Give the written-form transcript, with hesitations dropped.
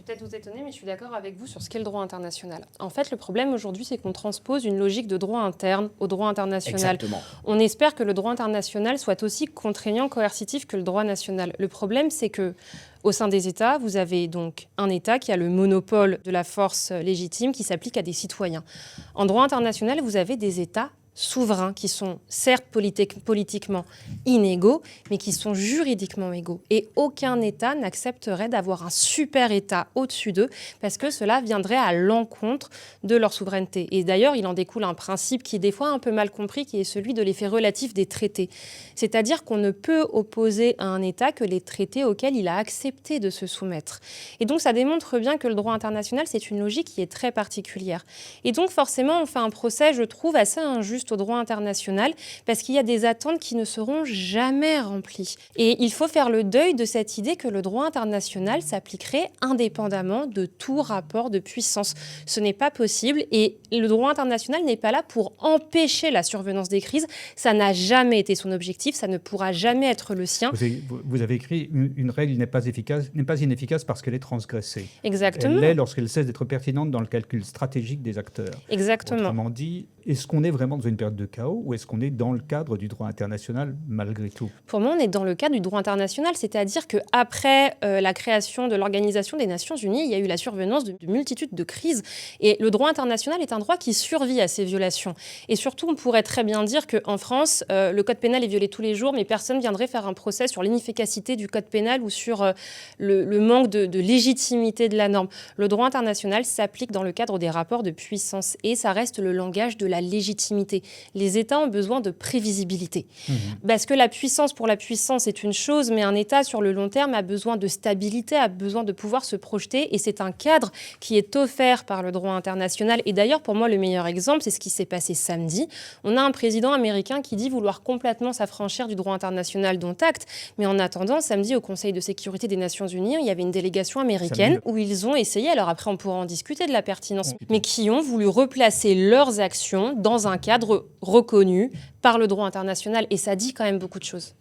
peut-être vous étonner, mais je suis d'accord avec vous sur ce qu'est le droit international. En fait, le problème aujourd'hui, c'est qu'on transpose une logique de droit interne au droit international. Exactement. On espère que le droit international soit aussi contraignant, coercitif que le droit national. Le problème, c'est que au sein des États, vous avez donc un État qui a le monopole de la force légitime qui s'applique à des citoyens. En droit international, vous avez des États souverains qui sont certes politiquement inégaux, mais qui sont juridiquement égaux. Et aucun État n'accepterait d'avoir un super État au-dessus d'eux, parce que cela viendrait à l'encontre de leur souveraineté. Et d'ailleurs, il en découle un principe qui est des fois un peu mal compris, qui est celui de l'effet relatif des traités. C'est-à-dire qu'on ne peut opposer à un État que les traités auxquels il a accepté de se soumettre. Et donc, ça démontre bien que le droit international, c'est une logique qui est très particulière. Et donc, forcément, on fait un procès, je trouve, assez injuste au droit international parce qu'il y a des attentes qui ne seront jamais remplies. Et il faut faire le deuil de cette idée que le droit international s'appliquerait indépendamment de tout rapport de puissance. Ce n'est pas possible et le droit international n'est pas là pour empêcher la survenance des crises. Ça n'a jamais été son objectif, ça ne pourra jamais être le sien. Vous avez écrit une règle n'est pas inefficace parce qu'elle est transgressée. Exactement. Elle l'est lorsqu'elle cesse d'être pertinente dans le calcul stratégique des acteurs. Exactement. Autrement dit, est-ce qu'on est vraiment dans une période de chaos ou est-ce qu'on est dans le cadre du droit international malgré tout? Pour moi, on est dans le cadre du droit international, c'est-à-dire qu'après la création de l'Organisation des Nations Unies, il y a eu la survenance de multitudes de crises. Et le droit international est un droit qui survit à ces violations. Et surtout, on pourrait très bien dire qu'en France, le code pénal est violé tous les jours, mais personne ne viendrait faire un procès sur l'inefficacité du code pénal ou sur le manque de légitimité de la norme. Le droit international s'applique dans le cadre des rapports de puissance et ça reste le langage de la légitimité. Les États ont besoin de prévisibilité. Parce que la puissance pour la puissance est une chose, mais un État sur le long terme a besoin de stabilité, a besoin de pouvoir se projeter et c'est un cadre qui est offert par le droit international. Et d'ailleurs, pour moi, le meilleur exemple, c'est ce qui s'est passé samedi. On a un président américain qui dit vouloir complètement s'affranchir du droit international, dont acte. Mais en attendant, samedi, au Conseil de sécurité des Nations Unies, il y avait une délégation américaine où ils ont essayé, alors après on pourra en discuter de la pertinence, mais qui ont voulu replacer leurs actions dans un cadre reconnu par le droit international. Et ça dit quand même beaucoup de choses.